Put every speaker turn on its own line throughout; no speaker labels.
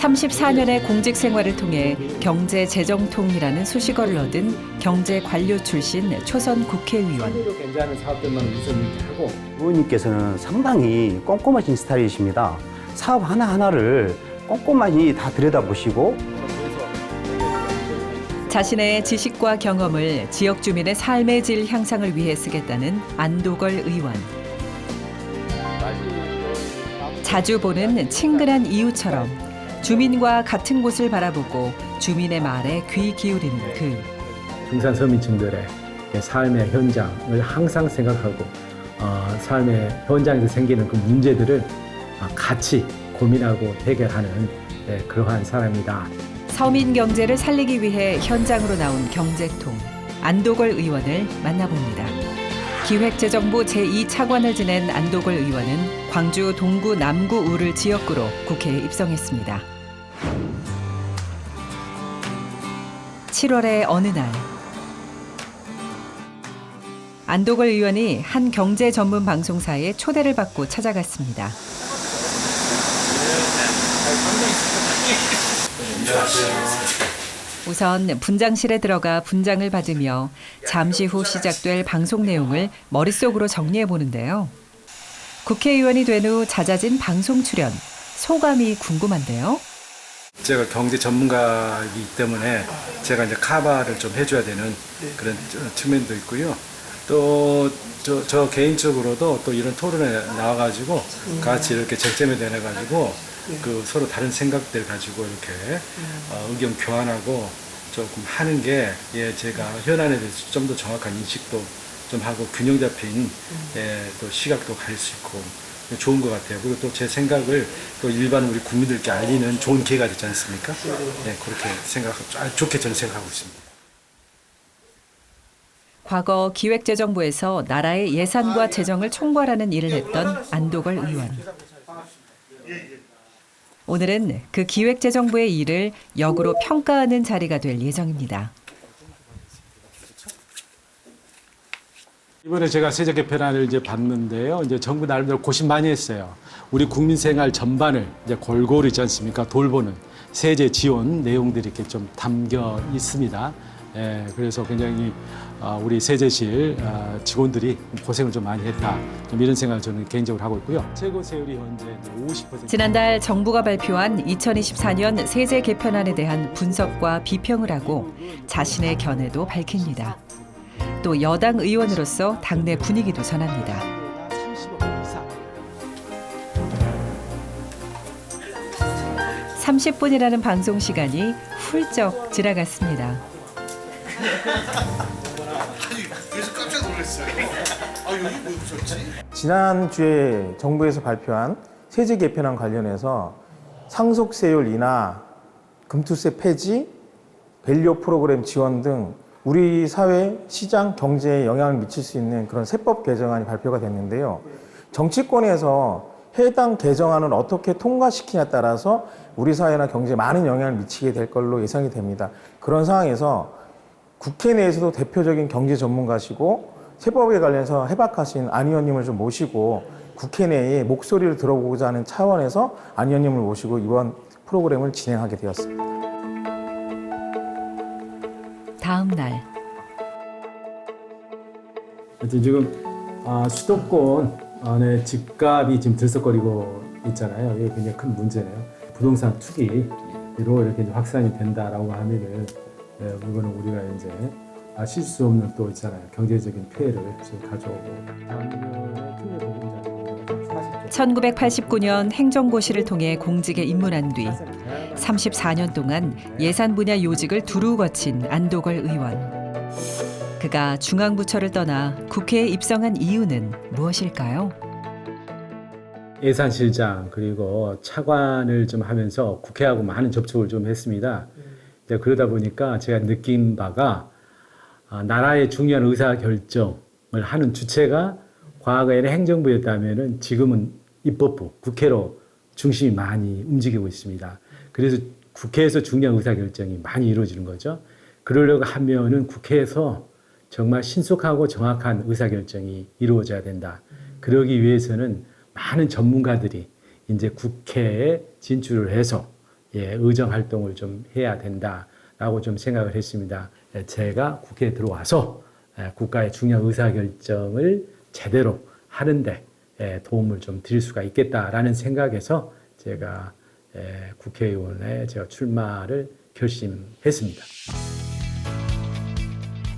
34년의 공직 생활을 통해 경제재정통이라는 수식어를 얻은 경제관료 출신 초선 국회의원.
괜찮은 사업들만 우선 하고.
의원님께서는 상당히 꼼꼼하신 스타일이십니다. 사업 하나하나를 꼼꼼하게 다 들여다보시고
자신의 지식과 경험을 지역 주민의 삶의 질 향상을 위해 쓰겠다는 안도걸 의원. 자주 보는 친근한 이웃처럼 주민과 같은 곳을 바라보고 주민의 말에 귀 기울이는 그.
중산 서민층들의 삶의 현장을 항상 생각하고 삶의 현장에서 생기는 그 문제들을 같이 고민하고 해결하는 그러한 사람이다.
서민 경제를 살리기 위해 현장으로 나온 경제통 안도걸 의원을 만나봅니다. 기획재정부 제2차관을 지낸 안도걸 의원은 광주 동구 남구 우를 지역구로 국회에 입성했습니다. 7월의 어느 날 안도걸 의원이 한 경제 전문 방송사에 초대를 받고 찾아갔습니다. 우선 분장실에 들어가 분장을 받으며 잠시 후 시작될 방송 내용을 머릿속으로 정리해 보는데요. 국회의원이 된 후 잦아진 방송 출연, 소감이 궁금한데요.
제가 경제 전문가이기 때문에 제가 이제 카바를 좀 해줘야 되는 그런 측면도 있고요. 또 저 개인적으로도 또 이런 토론에 나와가지고 같이 이렇게 쟁점에 대해가지고 그 서로 다른 생각들 가지고 이렇게 의견 교환하고 조금 하는 게 제가 현안에 대해서 좀 더 정확한 인식도 좀 하고 균형 잡힌 또 시각도 가질 수 있고 좋은 것 같아요. 그리고 또 제 생각을 또 일반 우리 국민들께 알리는 좋은 기회가 되지 않습니까? 네, 그렇게 좋게 저는 생각하고 있습니다.
과거 기획재정부에서 나라의 예산과 재정을 총괄하는 일을 했던 안도걸 의원. 오늘은 그 기획재정부의 일을 역으로 평가하는 자리가 될 예정입니다.
이번에 제가 세제 개편안을 이제 봤는데요. 이제 정부 나름대로 고심 많이 했어요. 우리 국민 생활 전반을 이제 골고루 있지 않습니까? 돌보는 세제 지원 내용들이 이렇게 좀 담겨 있습니다. 그래서 굉장히 우리 세제실 직원들이 고생을 좀 많이 했다. 좀 이런 생각을 저는 개인적으로 하고 있고요. 최고 세율이 현재 50%.
지난달 정부가 발표한 2024년 세제 개편안에 대한 분석과 비평을 하고 자신의 견해도 밝힙니다. 또 여당 의원으로서 당내 분위기도 전합니다. 30분이라는 방송 시간이 훌쩍 지나갔습니다.
그래서 깜짝 놀랐어요. 여기 뭐 있었지?
지난주에 정부에서 발표한 세제 개편안 관련해서 상속세율 인하, 금투세 폐지, 밸류 프로그램 지원 등 우리 사회, 시장, 경제에 영향을 미칠 수 있는 그런 세법 개정안이 발표가 됐는데요. 정치권에서 해당 개정안을 어떻게 통과시키냐에 따라서 우리 사회나 경제에 많은 영향을 미치게 될 걸로 예상이 됩니다. 그런 상황에서 국회 내에서도 대표적인 경제 전문가시고 세법에 관련해서 해박하신 안 의원님을 좀 모시고 국회 내에 목소리를 들어보고자 하는 차원에서 안 의원님을 모시고 이번 프로그램을 진행하게 되었습니다.
다음 날
지금 수도권 안에 집값이 지금 들썩거리고 있잖아요. 이게 굉장히 큰 문제네요. 부동산 투기로 이렇게 확산이 된다라고 하면은 이거는 우리가 이제 실 수 없는 또 있잖아요. 경제적인 피해를 지금 가져오고.
1989년 행정고시를 통해 공직에 입문한 뒤 34년 동안 예산 분야 요직을 두루 거친 안도걸 의원. 그가 중앙부처를 떠나 국회에 입성한 이유는 무엇일까요?
예산실장 그리고 차관을 좀 하면서 국회하고 많은 접촉을 좀 했습니다. 이제 그러다 보니까 제가 느낀 바가 나라의 중요한 의사결정을 하는 주체가 과거에는 행정부였다면은 지금은 입법부, 국회로 중심이 많이 움직이고 있습니다. 그래서 국회에서 중요한 의사결정이 많이 이루어지는 거죠. 그러려고 하면은 국회에서 정말 신속하고 정확한 의사결정이 이루어져야 된다. 그러기 위해서는 많은 전문가들이 이제 국회에 진출을 해서 의정 활동을 좀 해야 된다라고 좀 생각을 했습니다. 제가 국회에 들어와서 국가의 중요한 의사결정을 제대로 하는데 도움을 좀 드릴 수가 있겠다라는 생각에서 제가 국회의원에 제가 출마를 결심했습니다.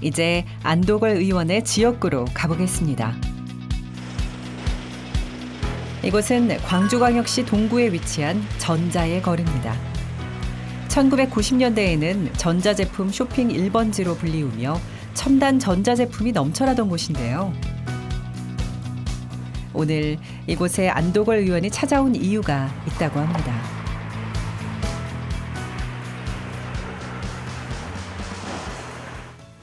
이제 안도걸 의원의 지역구로 가보겠습니다. 이곳은 광주광역시 동구에 위치한 전자의 거리입니다. 1990년대에는 전자제품 쇼핑 1번지로 불리우며 첨단 전자제품이 넘쳐나던 곳인데요. 오늘 이곳에 안도걸 의원이 찾아온 이유가 있다고 합니다.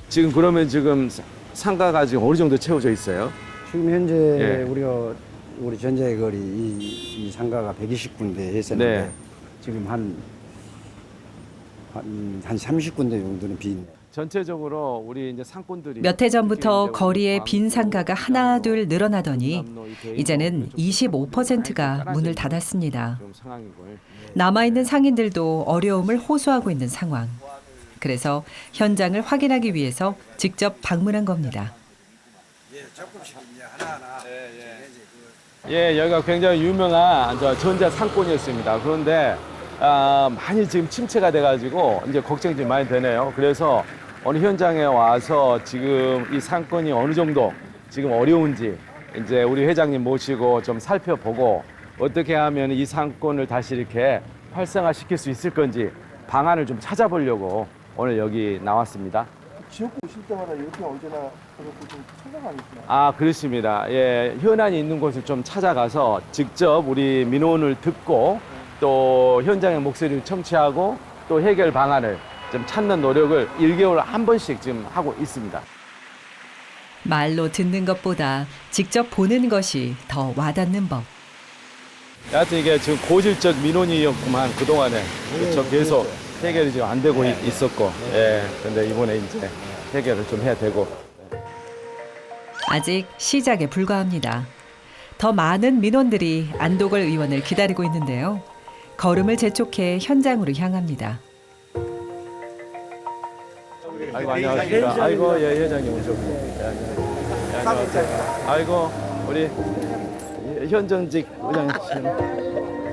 지금 그러면 지금 상가가 지금 어느 정도 채워져 있어요?
지금 현재
예.
우리 전자의 거리 이 상가가 120군데 했었는데
네.
지금 한 30군데 정도는 비있네요.
전체적으로 우리 이제 상권들이
몇 해 전부터
이제
거리에
광주,
빈 상가가 하나둘 늘어나더니
경남로, 이 대구,
이제는
좀
25%가 문을 닫았습니다.
좀 상황이고.
남아있는 상인들도 어려움을 호소하고 있는 상황. 그래서 현장을 확인하기 위해서 직접 방문한 겁니다.
예, 여기가 굉장히 유명한 전자 상권이었습니다. 그런데 많이 지금 침체가 돼가지고 이제 걱정이 좀 많이 되네요. 그래서 어느 현장에 와서 지금 이 상권이 어느 정도 지금 어려운지 이제 우리 회장님 모시고 좀 살펴보고 어떻게 하면 이 상권을 다시 이렇게 활성화시킬 수 있을 건지 방안을 좀 찾아보려고 오늘 여기 나왔습니다.
지역구 오실 때마다 이렇게 언제나 좀 찾아가니까.
아, 그렇습니다. 예, 현안이 있는 곳을 좀 찾아가서 직접 우리 민원을 듣고 또 현장의 목소리를 청취하고 또 해결 방안을 좀 찾는 노력을 1개월에 한 번씩 지금 하고 있습니다.
말로 듣는 것보다 직접 보는 것이 더 와닿는 법.
여하튼 이게 지금 고질적 민원이었구만, 그동안에. 그렇죠. 계속 해결이 지금 안 되고 있었고. 예, 근데 이번에 이제 해결을 좀 해야 되고.
아직 시작에 불과합니다. 더 많은 민원들이 안도걸 의원을 기다리고 있는데요. 걸음을 재촉해 현장으로 향합니다.
아이고, 안녕하십니까. 아이고, 예, 회장님 오셨군요. 예, 안녕하세요. 아이고, 우리 현전직 의장님.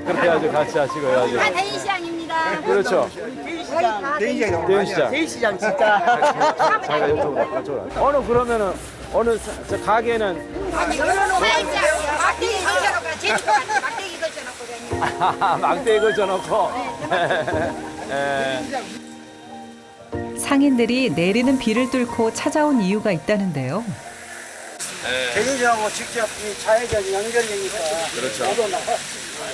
그렇게 아주 같이 하시고 해가지고.
대시장입니다.
그렇죠. 대시장.
대시장 진짜.
자기가 이쪽으로. 어느 그러면은 어느 저 가게는
막대기 걸쳐놓고 제주도 같이 막대기 걸쳐놓고
막대기 걸쳐놓고.
상인들이 내리는 비를 뚫고 찾아온 이유가 있다는데요.
대리점하고 직접 이 좌회전 연결되니까
그렇죠.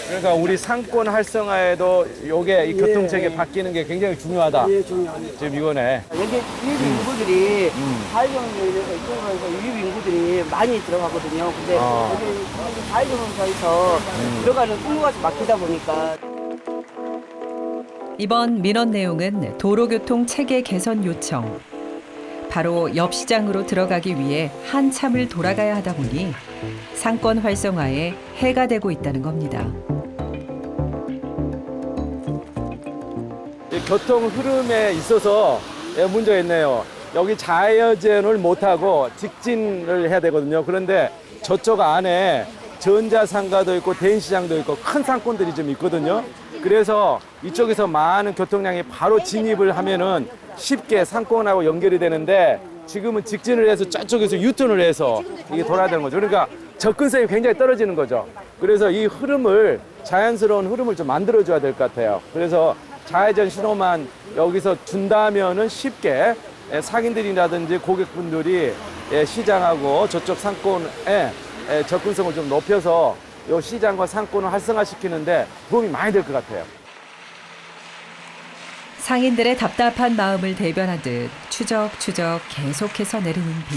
그러니까 우리 상권 활성화에도 요게 이 교통체계 바뀌는 게 굉장히 중요하다.
예, 중요합니다.
지금 이거네.
여기 유입 인구들이 자율경로에서 이쪽으로 해서 유입 인구들이 많이 들어가거든요. 근데 여기 자율경로에서 들어가는 통로가 좀 막히다 보니까.
이번 민원 내용은 도로교통 체계 개선 요청. 바로 옆 시장으로 들어가기 위해 한참을 돌아가야 하다 보니 상권 활성화에 해가 되고 있다는 겁니다.
이 교통 흐름에 있어서 문제가 있네요. 여기 좌회전을 못하고 직진을 해야 되거든요. 그런데 저쪽 안에 전자상가도 있고 대인시장도 있고 큰 상권들이 좀 있거든요. 그래서 이쪽에서 많은 교통량이 바로 진입을 하면은 쉽게 상권하고 연결이 되는데 지금은 직진을 해서 저쪽에서 유턴을 해서 이게 돌아야 되는 거죠. 그러니까 접근성이 굉장히 떨어지는 거죠. 그래서 이 흐름을 자연스러운 흐름을 좀 만들어줘야 될 것 같아요. 그래서 좌회전 신호만 여기서 준다면은 쉽게 상인들이라든지 고객분들이 시장하고 저쪽 상권에 접근성을 좀 높여서 이 시장과 상권을 활성화시키는데 도움이 많이 될 것 같아요.
상인들의 답답한 마음을 대변하듯 추적추적 계속해서 내리는 비.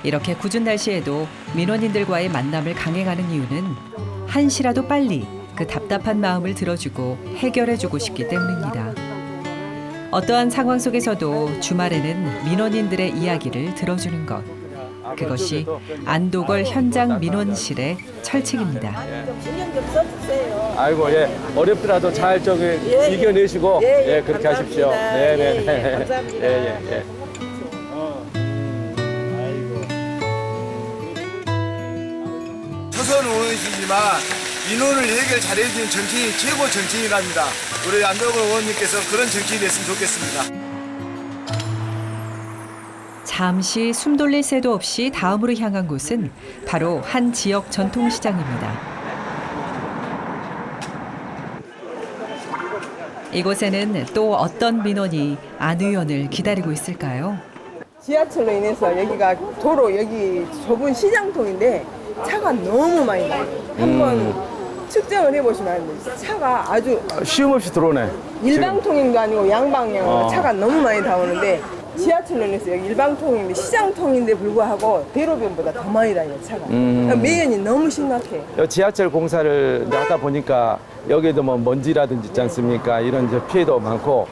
이렇게 궂은 날씨에도 민원인들과의 만남을 강행하는 이유는 한시라도 빨리 그 답답한 마음을 들어주고 해결해주고 싶기 때문입니다. 어떠한 상황 속에서도 주말에는 민원인들의 이야기를 들어주는 것. 그것이 안도걸 현장 민원실의 철칙입니다.
신경 좀 써주세요.
아이고, 예. 어렵더라도 잘 저기 이겨내시고, 예, 그렇게 하십시오. 네네.
감사합니다.
예.
초선 의원이시지만 민원을 해결 잘해주는 정치인이 최고 정치인이랍니다. 우리 안덕을 의원님께서 그런 정치인이 됐으면 좋겠습니다.
잠시 숨 돌릴 새도 없이 다음으로 향한 곳은 바로 한 지역 전통시장입니다. 이곳에는 또 어떤 민원이 안 의원을 기다리고 있을까요?
지하철로 인해서 여기가 도로 여기 좁은 시장통인데 차가 너무 많이 나요. 한번 측정을 해보시면 아는데 차가 아주
쉼 없이 들어오네.
일방통행도 아니고 양방향으로 차가 너무 많이 나오는데 지하철로 인해서 여기 일방통행인데 시장통인데 불구하고 대로변보다 더 많이 다녀요 차가. 그러니까 매연이 너무 심각해.
지하철 공사를 이제 하다 보니까 여기도 뭐 먼지라든지 있지 않습니까? 이런 이제 피해도 많고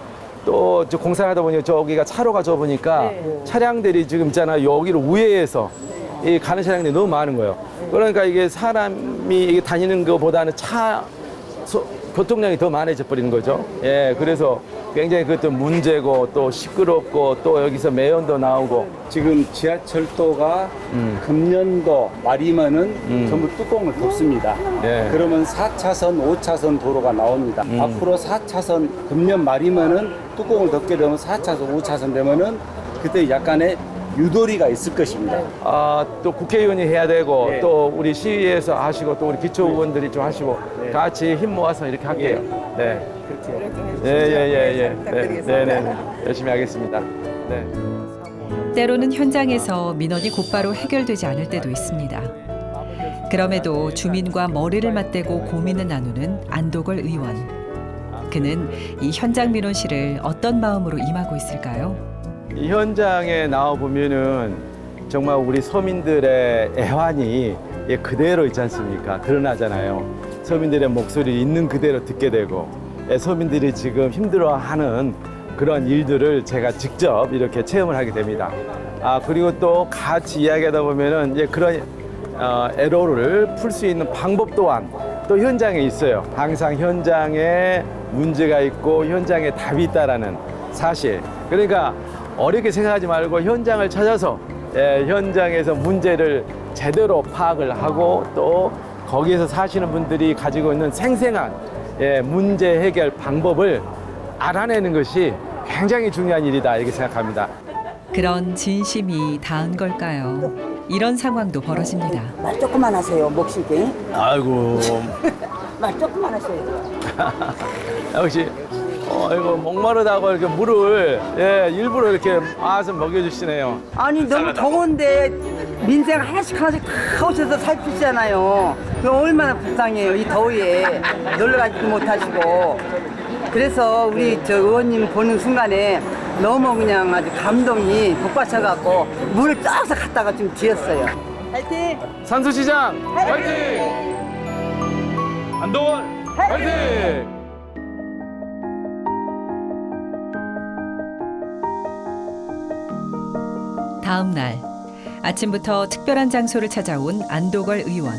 또 저 공사를 하다 보니 저기가 차로가 좁으니까 차량들이 지금 있잖아요. 여기를 우회해서 이 가는 차량들이 너무 많은 거예요. 그러니까 이게 사람이 이게 다니는 것보다는 교통량이 더 많아져 버리는 거죠. 예, 그래서 굉장히 그것도 문제고 또 시끄럽고 또 여기서 매연도 나오고.
지금 지하철도가 금년도 말이면은 전부 뚜껑을 덮습니다.
네.
그러면 4차선, 5차선 도로가 나옵니다. 앞으로 4차선 금년 말이면은 뚜껑을 덮게 되면 4차선, 5차선 되면은 그때 약간의 유도리가 있을 것입니다.
또 국회의원이 해야 되고 또 우리 시에서 하시고 또 우리 기초의원들이 좀 하시고 같이 힘 모아서 이렇게 할게요. 네. 예. 네. 열심히 하겠습니다. 네.
때로는 현장에서 민원이 곧바로 해결되지 않을 때도 있습니다. 그럼에도 주민과 머리를 맞대고 고민을 나누는 안도걸 의원. 그는 이 현장 민원실을 어떤 마음으로 임하고 있을까요?
이 현장에 나와 보면은 정말 우리 서민들의 애환이 그대로 있지 않습니까? 드러나잖아요. 서민들의 목소리 있는 그대로 듣게 되고 서민들이 지금 힘들어하는 그런 일들을 제가 직접 이렇게 체험을 하게 됩니다. 그리고 또 같이 이야기하다 보면은 그런 애로를 풀 수 있는 방법 또한 또 현장에 있어요. 항상 현장에 문제가 있고 현장에 답이 있다라는 사실. 그러니까 어렵게 생각하지 말고 현장을 찾아서 현장에서 문제를 제대로 파악을 하고 또 거기에서 사시는 분들이 가지고 있는 생생한 문제 해결 방법을 알아내는 것이 굉장히 중요한 일이다 이렇게 생각합니다.
그런 진심이 닿은 걸까요? 이런 상황도 벌어집니다.
말 조금만 하세요, 목실게.
아이고.
말 조금만 하셔야죠.
역시 이거 목마르다고 이렇게 물을 일부러 이렇게 와서 먹여주시네요.
아니 너무 더운데 민생 하나씩 다 오셔서 살피시잖아요. 그럼 얼마나 불쌍해요, 이 더위에. 놀러 가지도 못하시고. 그래서 우리 저 의원님 보는 순간에 너무 그냥 아주 감동이 복받쳐갖고 물을 쫙서 갖다가 좀 지었어요. 화이팅!
산수시장 화이팅! 안동원 화이팅!
다음 날 아침부터 특별한 장소를 찾아온 안도걸 의원.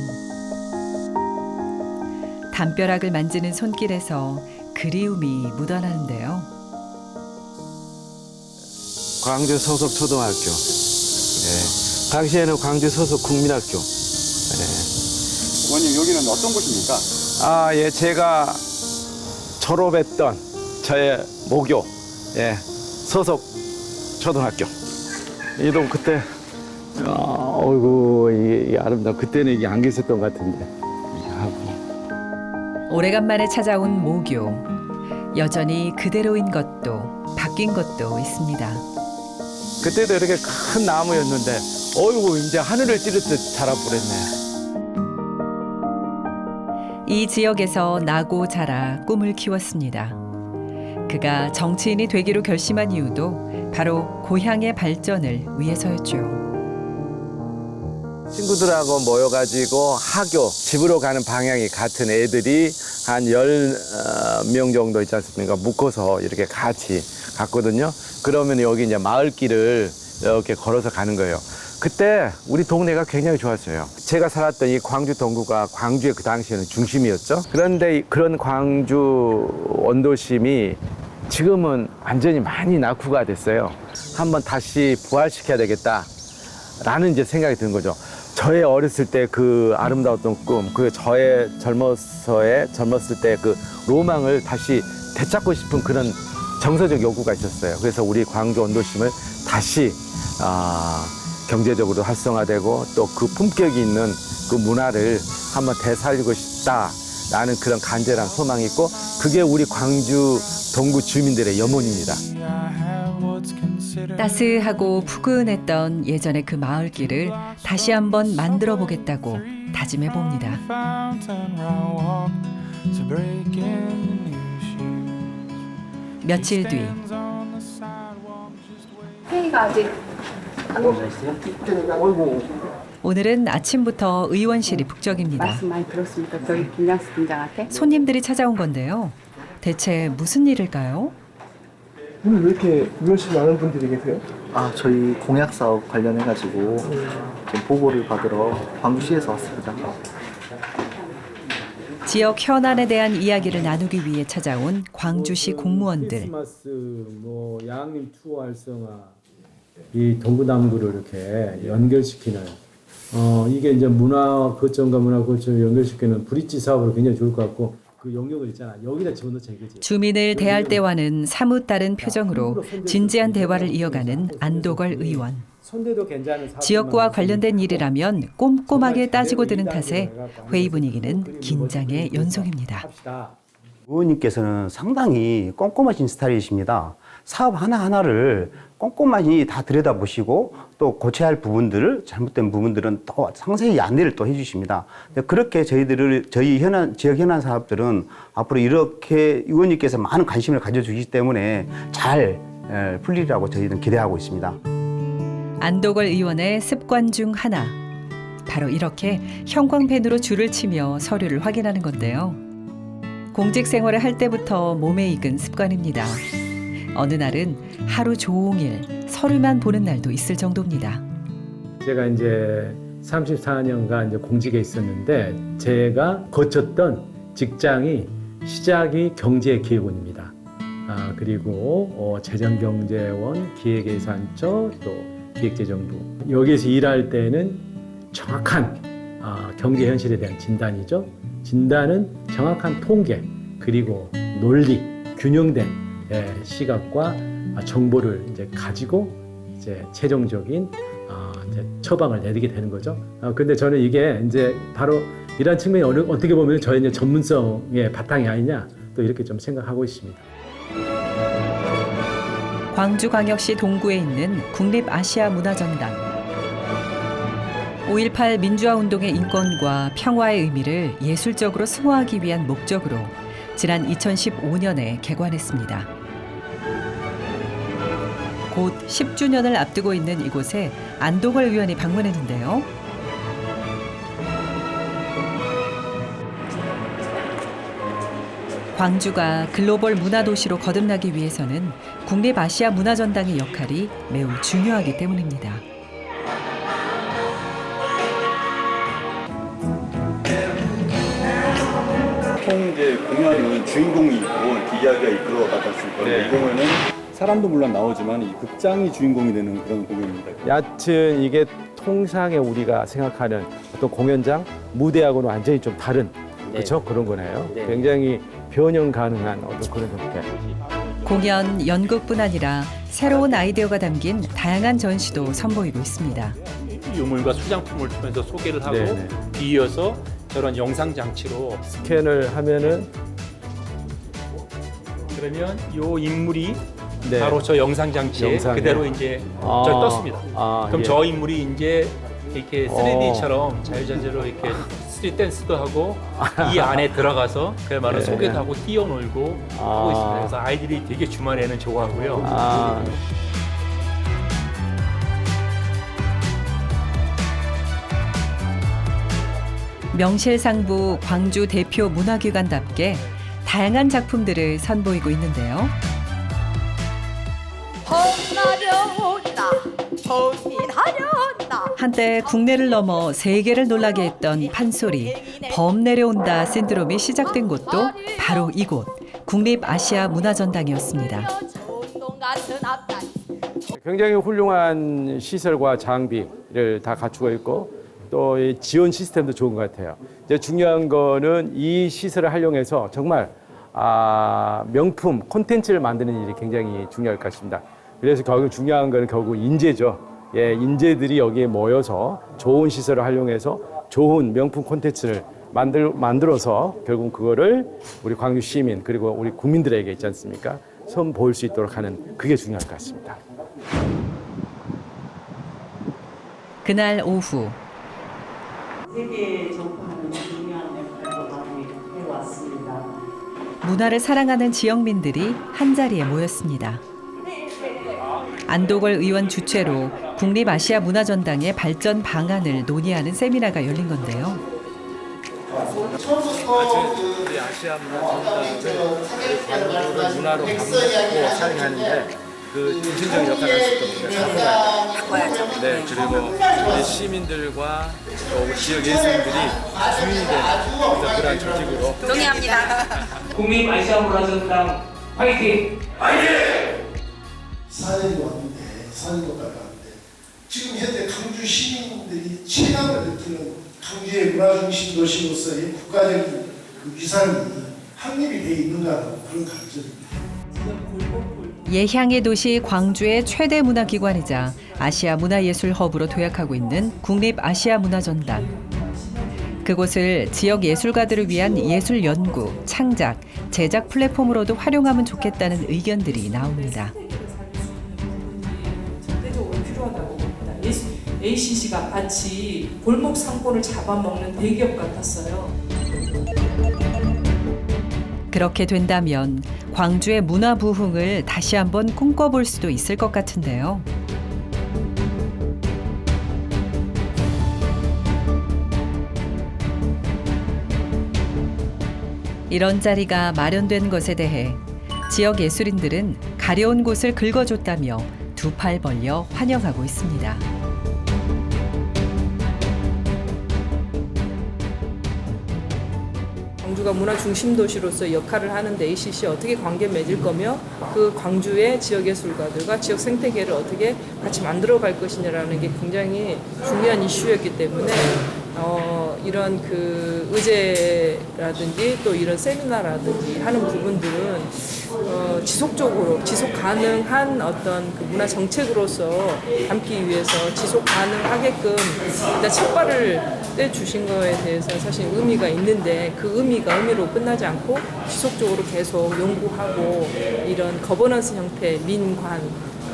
담벼락을 만지는 손길에서 그리움이 묻어나는데요.
광주 소속 초등학교. 당시에는 광주 소속 국민학교.
어머님 여기는 어떤 곳입니까?
제가 졸업했던 저의 모교 소속 초등학교. 이도 그때 어이구 이게 아름다워. 그때는 이게 안 계셨던 것 같은데.
오래간만에 찾아온 모교. 여전히 그대로인 것도 바뀐 것도 있습니다.
그때도 이렇게 큰 나무였는데 어이구 이제 하늘을 찌르듯 자라버렸네.
이 지역에서 나고 자라 꿈을 키웠습니다. 그가 정치인이 되기로 결심한 이유도 바로 고향의 발전을 위해서였죠.
친구들하고 모여가지고 학교, 집으로 가는 방향이 같은 애들이 한 10명 정도 있지 않습니까? 묶어서 이렇게 같이 갔거든요. 그러면 여기 이제 마을길을 이렇게 걸어서 가는 거예요. 그때 우리 동네가 굉장히 좋았어요. 제가 살았던 이 광주 동구가 광주의 그 당시에는 중심이었죠. 그런데 그런 광주 원도심이 지금은 완전히 많이 낙후가 됐어요. 한번 다시 부활시켜야 되겠다라는 이제 생각이 드는 거죠. 저의 어렸을 때 그 아름다웠던 꿈, 그 저의 젊었을 때 그 로망을 다시 되찾고 싶은 그런 정서적 욕구가 있었어요. 그래서 우리 광주 원도심을 다시 경제적으로 활성화되고 또 그 품격이 있는 그 문화를 한번 되살리고 싶다라는 그런 간절한 소망이 있고 그게 우리 광주 동구 주민들의 염원입니다.
따스하고 푸근했던 예전의 그 마을길을 다시 한번 만들어 보겠다고 다짐해 봅니다. 며칠 뒤
회의가 아직
오늘은 아침부터 의원실이 북적입니다.
말씀 많이 들었습니까? 저희 김양수 팀장한테.
손님들이 찾아온 건데요. 대체 무슨 일일까요?
오늘 왜 이렇게 의원실 많은 분들이 계세요?
저희 공약 사업 관련해가지고 좀 보고를 받으러 광주시에서 왔습니다.
지역 현안에 대한 이야기를 나누기 위해 찾아온 광주시 공무원들.
크리스마스, 뭐 양림 투어 활성화, 이 동구남구를 이렇게 연결시키는 이게 이제 문화 거점과 문화 거점을 연결시키는 브릿지 사업으로 굉장히 좋을 것 같고 그 영역을 있잖아. 여기다 집어넣자 이거지.
주민을 대할 때와는 사뭇 다른 표정으로 진지한 대화를 이어가는 안도걸 의원. 지역구와 관련된 일이라면 꼼꼼하게 따지고 드는 탓에 회의 분위기는 긴장의 연속입니다.
의원님께서는 상당히 꼼꼼하신 스타일이십니다. 사업 하나하나를 꼼꼼하게 다 들여다보시고 또 고쳐야 할 부분들을 잘못된 부분들은 또 상세히 안내를 또 해주십니다. 그렇게 저희 지역 현안 사업들은 앞으로 이렇게 의원님께서 많은 관심을 가져주시기 때문에 잘 풀리리라고 저희는 기대하고 있습니다.
안도걸 의원의 습관 중 하나. 바로 이렇게 형광펜으로 줄을 치며 서류를 확인하는 건데요. 공직 생활을 할 때부터 몸에 익은 습관입니다. 어느 날은 하루 종일 서류만 보는 날도 있을 정도입니다.
제가 이제 34년간 이제 공직에 있었는데 제가 거쳤던 직장이 시작이 경제기획원입니다. 그리고 재정경제원, 기획예산처, 또 기획재정부. 여기에서 일할 때는 정확한 경제 현실에 대한 진단이죠. 진단은 정확한 통계 그리고 논리, 균형된 시각과 정보를 이제 가지고 이제 최종적인 이제 처방을 내리게 되는 거죠. 근데 저는 이게 이제 바로 이런 측면이 어떻게 보면 저의 이제 전문성의 바탕이 아니냐 또 이렇게 좀 생각하고 있습니다.
광주광역시 동구에 있는 국립아시아문화전당. 5.18 민주화운동의 인권과 평화의 의미를 예술적으로 승화하기 위한 목적으로 지난 2015년에 개관했습니다. 곧 10주년을 앞두고 있는 이곳에 안도걸 의원이 방문했는데요. 광주가 글로벌 문화도시로 거듭나기 위해서는 국립아시아문화전당의 역할이 매우 중요하기 때문입니다.
보통 이제 공연은 주인공이 있고 이야기가 이끌어가다 건데 이 공연은 사람도 물론 나오지만 이 극장이 주인공이 되는 그런 공연입니다.
여하튼 이게 통상에 우리가 생각하는 어떤 공연장, 무대하고는 완전히 좀 다른 그렇죠? 그런 거네요. 굉장히 변형 가능한 어떤 그런 형태.
공연, 연극뿐 아니라 새로운 아이디어가 담긴 다양한 전시도 선보이고 있습니다.
유물과 수장품을 통해서 소개를 하고 이어서 저런 영상 장치로
스캔을 하면은
그러면 이 인물이 바로 저 영상 장치에 그대로 이제 저 떴습니다. 그럼 저 인물이 이제 이렇게 3D처럼 자유자재로 이렇게 스트릿 댄스도 하고 이 안에 들어가서 그야말로 소개도 하고 뛰어놀고 하고 있습니다. 그래서 아이들이 되게 주말에는 좋아하고요.
명실상부 광주 대표 문화기관답게 다양한 작품들을 선보이고 있는데요.
봄날이 온다 봄이 하려나
한때 국내를 넘어 세계를 놀라게 했던 판소리, 범 내려온다 신드롬이 시작된 곳도 바로 이곳, 국립아시아문화전당이었습니다.
굉장히 훌륭한 시설과 장비를 다 갖추고 있고 또 이 지원 시스템도 좋은 것 같아요. 이제 중요한 거는 이 시설을 활용해서 정말 명품 콘텐츠를 만드는 일이 굉장히 중요할 것 같습니다. 그래서 결국 중요한 거는 결국 인재죠. 예, 인재들이 여기에 모여서 좋은 시설을 활용해서 좋은 명품 콘텐츠를 만들어서 결국 그거를 우리 광주 시민 그리고 우리 국민들에게 있지 않습니까? 선보일 수 있도록 하는 그게 중요할 것 같습니다.
그날 오후
세계 정부는 중요한 역할을 많이 해왔습니다.
문화를 사랑하는 지역민들이 한자리에 모였습니다. 안도걸 의원 주최로 국립아시아문화전당의 발전 방안을 논의하는 세미나가 열린 건데요.
처음부터 우리 아시아 문화전당을 광주를 문화로 감독하고 사용하는데 그 중심적인 역할을 할 수 있도록 바꿔야죠. 네, 그리고 우리 시민들과 또 우리 지역 예술인들이 주인이 되는 그런 조직으로
동의합니다.
국립아시아문화전당 화이팅!
사회도 왔는데 사회도 가까운데 지금 현재 강주 시민들이 체감을 느끼는 강주의 문화중심 도시로서의 국가적인 그 위상이 확립이 되어 있는가라고 그런 감정입니다.
예향의 도시 광주의 최대 문화기관이자 아시아 문화예술 허브로 도약하고 있는 국립아시아문화전당. 그곳을 지역 예술가들을 위한 예술 연구, 창작, 제작 플랫폼으로도 활용하면 좋겠다는 의견들이 나옵니다.
절대적으로 필요하다고 봅니다. ACC가 마치 골목 상권을 잡아먹는 대기업 같았어요.
그렇게 된다면 광주의 문화 부흥을 다시 한번 꿈꿔볼 수도 있을 것 같은데요. 이런 자리가 마련된 것에 대해 지역 예술인들은 가려운 곳을 긁어줬다며 두 팔 벌려 환영하고 있습니다.
광주가 문화 중심 도시로서 역할을 하는데 ACC 어떻게 관계 맺을 거며 그 광주의 지역 예술가들과 지역 생태계를 어떻게 같이 만들어 갈 것이냐라는 게 굉장히 중요한 이슈였기 때문에 이런 그 의제라든지 또 이런 세미나라든지 하는 부분들은 지속적으로 지속 가능한 어떤 그 문화 정책으로서 담기 위해서 지속 가능하게끔 일단 첫발을 떼주신 거에 대해서 사실 의미가 있는데 그 의미로 끝나지 않고 지속적으로 계속 연구하고 이런 거버넌스 형태, 민관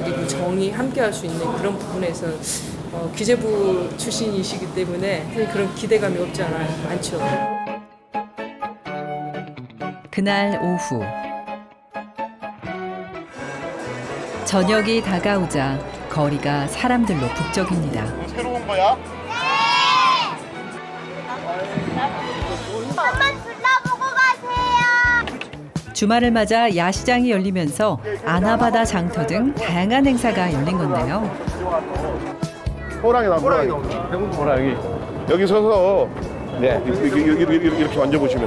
그리고 정의 함께 할 수 있는 그런 부분에서 기재부 출신이시기 때문에 그런 기대감이 없지 않아 많죠.
그날 오후 저녁이 다가오자 거리가 사람들로 북적입니다.
새로운 거야?
한번 둘러보고 가세요.
주말을 맞아 야시장이 열리면서 아나바다 장터 등 다양한 행사가 열린 건데요.
호랑이다, 호랑이.
호랑이.
여기 서서
네.
이렇게 만져보시면.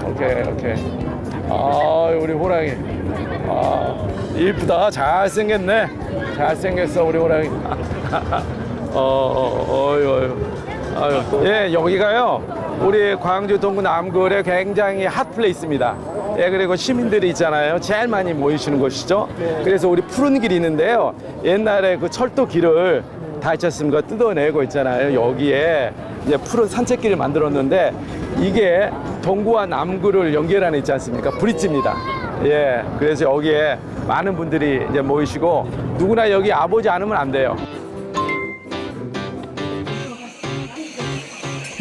오케이. 우리 호랑이. 이쁘다. 잘생겼네. 잘생겼어, 우리 호랑이. 예, 여기가요. 우리 광주 동구 남구의 굉장히 핫플레이스입니다. 예, 그리고 시민들이 있잖아요. 제일 많이 모이시는 곳이죠. 그래서 우리 푸른 길이 있는데요. 옛날에 그 철도 길을 다 있지 않습니까? 뜯어내고 있잖아요. 여기에 이제 푸른 산책길을 만들었는데 이게 동구와 남구를 연결하는 있지 않습니까? 브릿지입니다. 예, 그래서 여기에 많은 분들이 이제 모이시고 누구나 여기 와보지 않으면 안 돼요.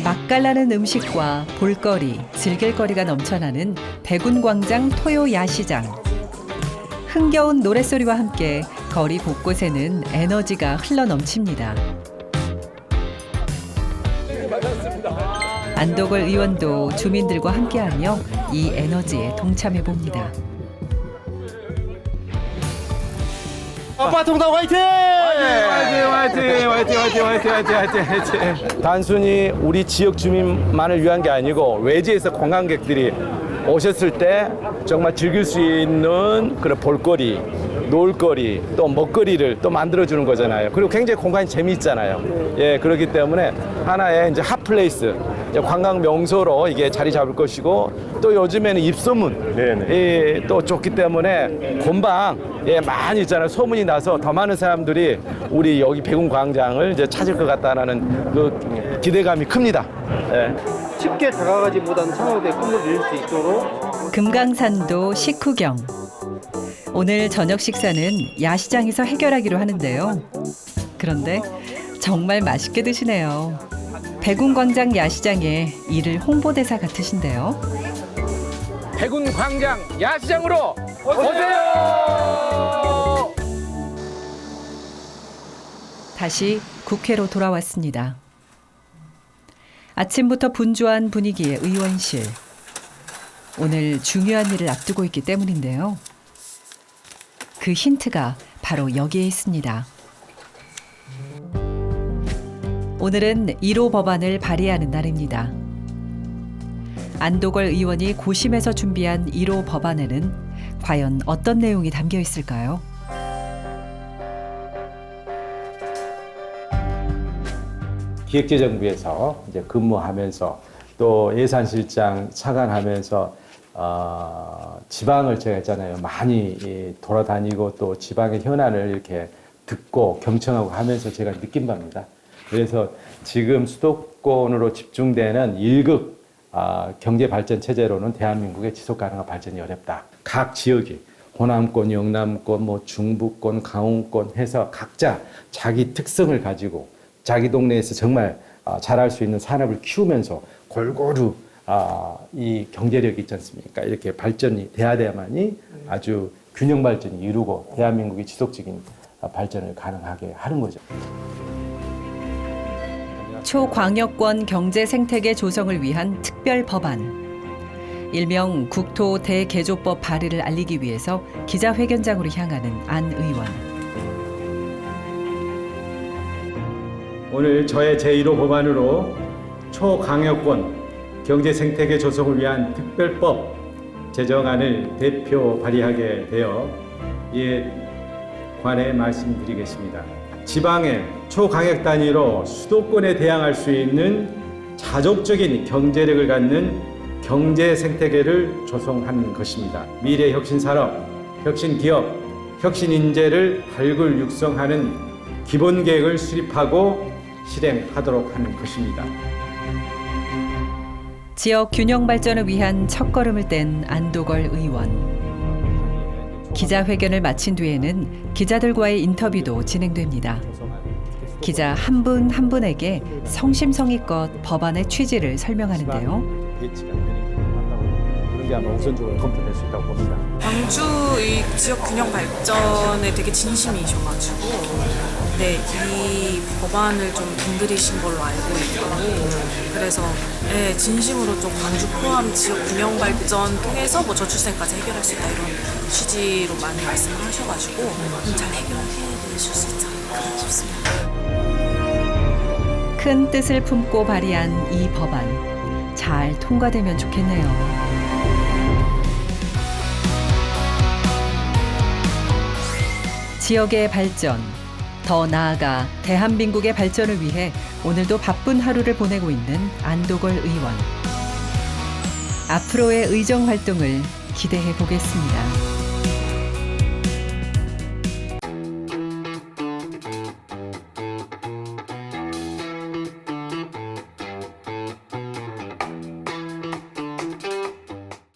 맛깔나는 음식과 볼거리, 즐길거리가 넘쳐나는 백운광장 토요 야시장. 흥겨운 노랫소리와 함께 거리 곳곳에는 에너지가 흘러넘칩니다. 안도걸 의원도 주민들과 함께하며 이 에너지에 동참해 봅니다.
아빠통당 화이팅! 화이팅! 단순히 우리 지역 주민만을 위한 게 아니고 외지에서 관광객들이 오셨을 때 정말 즐길 수 있는 그런 볼거리, 놀거리, 또 먹거리를 또 만들어주는 거잖아요. 그리고 굉장히 공간이 재미있잖아요. 예, 그렇기 때문에 하나의 이제 핫플레이스, 관광 명소로 이게 자리 잡을 것이고, 또 요즘에는 입소문이 또 좋기 때문에 본방 많이 있잖아요. 소문이 나서 더 많은 사람들이 우리 여기 백운광장을 이제 찾을 것 같다라는 그 기대감이 큽니다. 예.
쉽게 다가가지 못한 창업의 꿈을 이룰 수 있도록
금강산도 식후경. 오늘 저녁 식사는 야시장에서 해결하기로 하는데요. 그런데 정말 맛있게 드시네요. 백운광장 야시장의 일일 홍보대사 같으신데요.
백운광장 야시장으로 오세요!
다시 국회로 돌아왔습니다. 아침부터 분주한 분위기의 의원실. 오늘 중요한 일을 앞두고 있기 때문인데요. 그 힌트가 바로 여기에 있습니다. 오늘은 1호 법안을 발의하는 날입니다. 안도걸 의원이 고심해서 준비한 1호 법안에는 과연 어떤 내용이 담겨 있을까요?
기획재정부에서 이제 근무하면서 또 예산실장 차관하면서 지방을 제가 했잖아요. 많이 돌아다니고 또 지방의 현안을 이렇게 듣고 경청하고 하면서 제가 느낀 바입니다. 그래서 지금 수도권으로 집중되는 1급 경제 발전 체제로는 대한민국의 지속 가능한 발전이 어렵다. 각 지역이 호남권, 영남권, 뭐 중부권, 강원권 해서 각자 자기 특성을 가지고 자기 동네에서 정말 잘할 수 있는 산업을 키우면서 골고루 이 경제력이 있지 않습니까? 이렇게 발전이 돼야 돼야만이 아주 균형 발전이 이루고 대한민국이 지속적인 발전을 가능하게 하는 거죠.
초광역권 경제 생태계 조성을 위한 특별 법안. 일명 국토 대개조법 발의를 알리기 위해서 기자회견장으로 향하는 안 의원.
오늘 저의 제1호 법안으로 초강역권 경제 생태계 조성을 위한 특별법 제정안을 대표 발의하게 되어 이에 관해 말씀드리겠습니다. 지방의 초강역 단위로 수도권에 대항할 수 있는 자족적인 경제력을 갖는 경제 생태계를 조성하는 것입니다. 미래 혁신 산업, 혁신 기업, 혁신 인재를 발굴 육성하는 기본 계획을 수립하고 실행하도록 하는 것입니다.
지역 균형 발전을 위한 첫걸음을 뗀 안도걸 의원. 기자회견을 마친 뒤에는 기자들과의 인터뷰도 진행됩니다. 기자 한 분 한 분에게 성심성의껏 법안의 취지를 설명하는데요.
그런 게 아마 우선적으로 검토될 수 있다고 봅니다.
광주의 지역 균형 발전에 되게 진심이셔가지고 이 법안을 좀 공들이신 걸로 알고 있고, 그래서 진심으로 좀 광주 포함 지역 균형 발전 통해서 뭐 저출생까지 해결할 수 있다 이런 취지로 많이 말씀을 하셔가지고 잘 해결해 주실 수 있지 않을까 싶습니다.
큰 뜻을 품고 발의한 이 법안 잘 통과되면 좋겠네요. 지역의 발전, 더 나아가 대한민국의 발전을 위해 오늘도 바쁜 하루를 보내고 있는 안도걸 의원. 앞으로의 의정 활동을 기대해 보겠습니다.